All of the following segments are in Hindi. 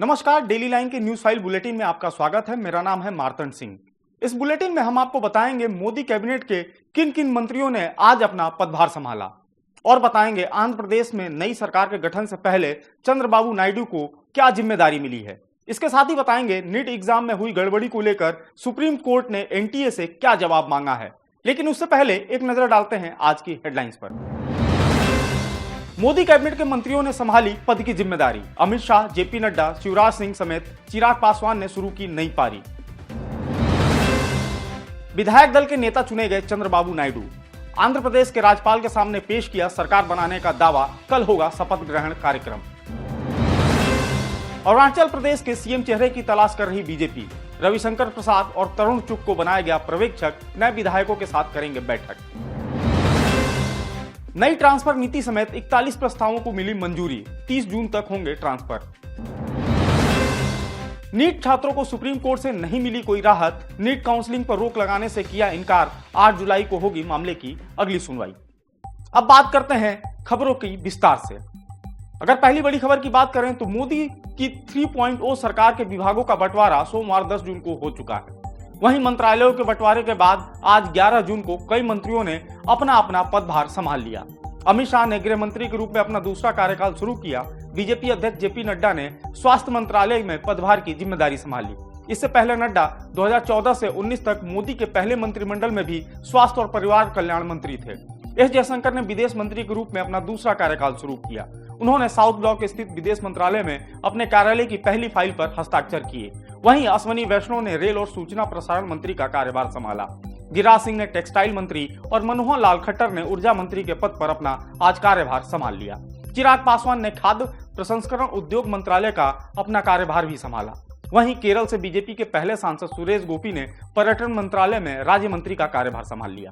नमस्कार, डेली लाइन के न्यूज फाइल बुलेटिन में आपका स्वागत है। मेरा नाम है मार्तंड सिंह। इस बुलेटिन में हम आपको बताएंगे मोदी कैबिनेट के किन किन मंत्रियों ने आज अपना पदभार संभाला और बताएंगे आंध्र प्रदेश में नई सरकार के गठन से पहले चंद्रबाबू नायडू को क्या जिम्मेदारी मिली है। इसके साथ ही बताएंगे नीट एग्जाम में हुई गड़बड़ी को लेकर सुप्रीम कोर्ट ने एनटीए से क्या जवाब मांगा है। लेकिन उससे पहले एक नजर डालते हैं आज की हेडलाइंस पर। मोदी कैबिनेट के मंत्रियों ने संभाली पद की जिम्मेदारी। अमित शाह, जेपी नड्डा, शिवराज सिंह समेत चिराग पासवान ने शुरू की नई पारी। विधायक दल के नेता चुने गए चंद्रबाबू नायडू। आंध्र प्रदेश के राज्यपाल के सामने पेश किया सरकार बनाने का दावा। कल होगा शपथ ग्रहण कार्यक्रम। अरुणाचल प्रदेश के सीएम चेहरे की तलाश कर रही बीजेपी। रविशंकर प्रसाद और तरुण चुग को बनाया गया पर्यवेक्षक। नए विधायकों के साथ करेंगे बैठक। नई ट्रांसफर नीति समेत 41 प्रस्तावों को मिली मंजूरी। 30 जून तक होंगे ट्रांसफर। नीट छात्रों को सुप्रीम कोर्ट से नहीं मिली कोई राहत। नीट काउंसलिंग पर रोक लगाने से किया इनकार। 8 जुलाई को होगी मामले की अगली सुनवाई। अब बात करते हैं खबरों की विस्तार से। अगर पहली बड़ी खबर की बात करें तो मोदी की 3.0 सरकार के विभागों का बंटवारा सोमवार 10 जून को हो चुका है। वहीं मंत्रालयों के बंटवारे के बाद आज 11 जून को कई मंत्रियों ने अपना अपना पदभार संभाल लिया। अमित शाह ने गृह मंत्री के रूप में अपना दूसरा कार्यकाल शुरू किया। बीजेपी अध्यक्ष जेपी नड्डा ने स्वास्थ्य मंत्रालय में पदभार की जिम्मेदारी संभाली। इससे पहले नड्डा 2014 से 19 तक मोदी के पहले मंत्रिमंडल में भी स्वास्थ्य और परिवार कल्याण मंत्री थे। एस जयशंकर ने विदेश मंत्री के रूप में अपना दूसरा कार्यकाल शुरू किया। उन्होंने साउथ ब्लॉक स्थित विदेश मंत्रालय में अपने कार्यालय की पहली फाइल पर हस्ताक्षर किए। वहीं अश्वनी वैष्णव ने रेल और सूचना प्रसारण मंत्री का कार्यभार संभाला। गिरिराज सिंह ने टेक्सटाइल मंत्री और मनोहर लाल खट्टर ने ऊर्जा मंत्री के पद पर अपना आज कार्यभार संभाल लिया। चिराग पासवान ने खाद्य प्रसंस्करण उद्योग मंत्रालय का अपना कार्यभार भी संभाला। वहीं केरल से बीजेपी के पहले सांसद सुरेश गोपी ने पर्यटन मंत्रालय में राज्य मंत्री का कार्यभार संभाल लिया।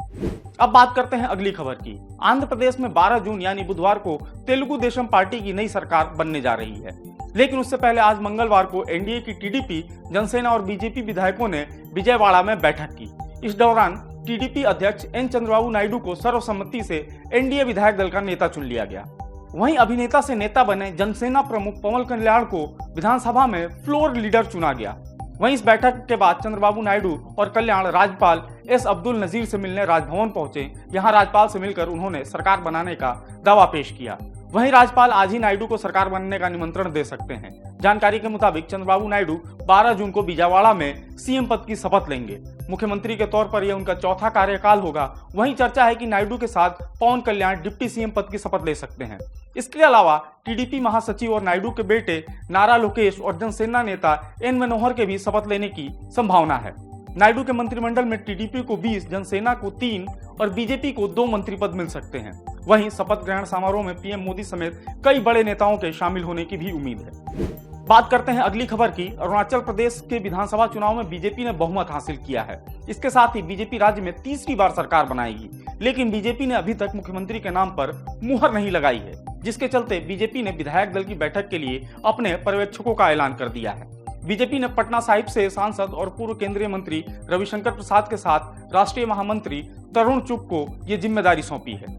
अब बात करते हैं अगली खबर की। आंध्र प्रदेश में 12 जून यानी बुधवार को तेलुगु देशम पार्टी की नई सरकार बनने जा रही है। लेकिन उससे पहले आज मंगलवार को एनडीए की टीडीपी, जनसेना और बीजेपी विधायकों ने विजयवाड़ा में बैठक की। इस दौरान टीडीपी अध्यक्ष एन चंद्रबाबू नायडू को सर्वसम्मति से एनडीए विधायक दल का नेता चुन लिया गया। वहीं अभिनेता से नेता बने जनसेना प्रमुख पवन कल्याण को विधानसभा में फ्लोर लीडर चुना गया। वहीं इस बैठक के बाद चंद्रबाबू नायडू और कल्याण राज्यपाल एस अब्दुल नजीर से मिलने राजभवन पहुंचे। यहां राज्यपाल से मिलकर उन्होंने सरकार बनाने का दावा पेश किया। वहीं राज्यपाल आज ही नायडू को सरकार बनने का निमंत्रण दे सकते हैं। जानकारी के मुताबिक चंद्रबाबू नायडू 12 जून को विजयवाड़ा में सीएम पद की शपथ लेंगे। मुख्यमंत्री के तौर पर यह उनका चौथा कार्यकाल होगा। वहीं चर्चा है कि नायडू के साथ पवन कल्याण डिप्टी सीएम पद की शपथ ले सकते हैं। इसके अलावा टीडीपी महासचिव और नायडू के बेटे नारा लोकेश और जनसेना नेता एन मनोहर के भी शपथ लेने की संभावना है। नायडू के मंत्रिमंडल में टीडीपी को 20, जनसेना को 3 और बीजेपी को 2 मंत्री पद मिल सकते हैं। वहीं शपथ ग्रहण समारोह में पीएम मोदी समेत कई बड़े नेताओं के शामिल होने की भी उम्मीद है। बात करते हैं अगली खबर की। अरुणाचल प्रदेश के विधानसभा चुनाव में बीजेपी ने बहुमत हासिल किया है। इसके साथ ही बीजेपी राज्य में तीसरी बार सरकार बनाएगी। लेकिन बीजेपी ने अभी तक मुख्यमंत्री के नाम पर मुहर नहीं लगाई है, जिसके चलते बीजेपी ने विधायक दल की बैठक के लिए अपने पर्यवेक्षकों का ऐलान कर दिया है। बीजेपी ने पटना साहिब से सांसद और पूर्व केंद्रीय मंत्री रविशंकर प्रसाद के साथ राष्ट्रीय महामंत्री तरुण चुग को ये जिम्मेदारी सौंपी है।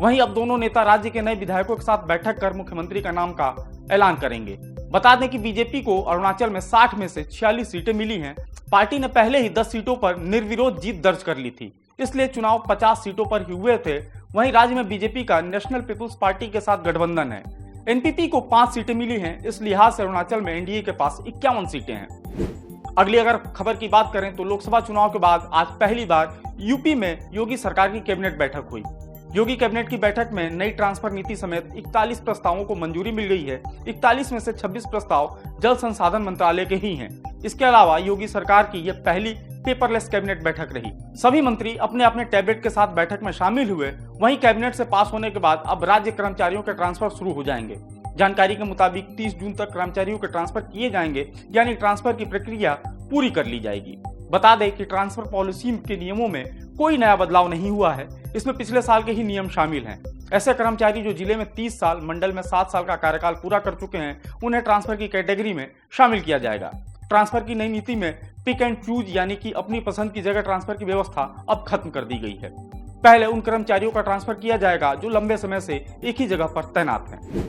वहीं अब दोनों नेता राज्य के नए विधायकों के साथ बैठक कर मुख्यमंत्री का नाम का ऐलान करेंगे। बता दें कि बीजेपी को अरुणाचल में 60 में से 46 सीटें मिली हैं। पार्टी ने पहले ही 10 सीटों पर निर्विरोध जीत दर्ज कर ली थी, इसलिए चुनाव 50 सीटों पर ही हुए थे। वहीं राज्य में बीजेपी का नेशनल पीपुल्स पार्टी के साथ गठबंधन है। एनपीपी को 5 सीटें मिली हैं। इस लिहाज से अरुणाचल में एनडीए के पास 51 सीटें हैं। अगली अगर खबर की बात करें तो लोकसभा चुनाव के बाद आज पहली बार यूपी में योगी सरकार की कैबिनेट बैठक हुई। योगी कैबिनेट की बैठक में नई ट्रांसफर नीति समेत 41 प्रस्तावों को मंजूरी मिल गई है। 41 में से 26 प्रस्ताव जल संसाधन मंत्रालय के ही हैं। इसके अलावा योगी सरकार की यह पहली पेपरलेस कैबिनेट बैठक रही। सभी मंत्री अपने अपने टैबलेट के साथ बैठक में शामिल हुए। वहीं कैबिनेट से पास होने के बाद अब राज्य कर्मचारियों के ट्रांसफर शुरू हो जाएंगे। जानकारी के मुताबिक 30 जून तक कर्मचारियों के ट्रांसफर किए जाएंगे, यानी ट्रांसफर की प्रक्रिया पूरी कर ली जाएगी। बता दें कि ट्रांसफर पॉलिसी के नियमों में कोई नया बदलाव नहीं हुआ है। इसमें पिछले साल के ही नियम शामिल हैं। ऐसे कर्मचारी जो जिले में 30 साल, मंडल में 7 साल का कार्यकाल पूरा कर चुके हैं, उन्हें ट्रांसफर की कैटेगरी में शामिल किया जाएगा। ट्रांसफर की नई नीति में पिक एंड चूज यानी कि अपनी पसंद की जगह ट्रांसफर की व्यवस्था अब खत्म कर दी गई है। पहले उन कर्मचारियों का ट्रांसफर किया जाएगा जो लंबे समय से एक ही जगह पर तैनात हैं।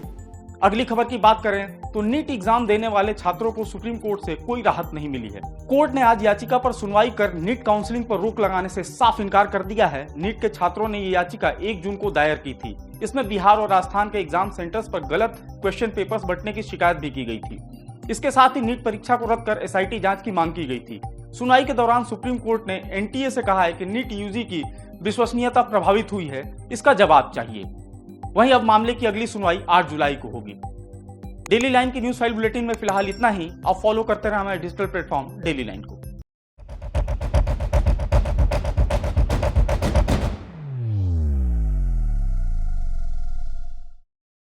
अगली खबर की बात करें तो नीट एग्जाम देने वाले छात्रों को सुप्रीम कोर्ट से कोई राहत नहीं मिली है। कोर्ट ने आज याचिका पर सुनवाई कर नीट काउंसलिंग पर रोक लगाने से साफ इनकार कर दिया है। नीट के छात्रों ने ये याचिका 1 जून को दायर की थी। इसमें बिहार और राजस्थान के एग्जाम सेंटर्स पर गलत क्वेश्चन पेपर्स बंटने की शिकायत भी की गई थी। इसके साथ ही नीट परीक्षा को रद्द कर SIT जांच की मांग की गई थी। सुनवाई के दौरान सुप्रीम कोर्ट ने NTA से कहा है कि नीट यूजी की विश्वसनीयता प्रभावित हुई है, इसका जवाब चाहिए। वहीं अब मामले की अगली सुनवाई 8 जुलाई को होगी। डेली लाइन की न्यूज फाइल बुलेटिन में फिलहाल इतना ही। आप फॉलो करते रहें हमारे डिजिटल प्लेटफॉर्म डेली लाइन को।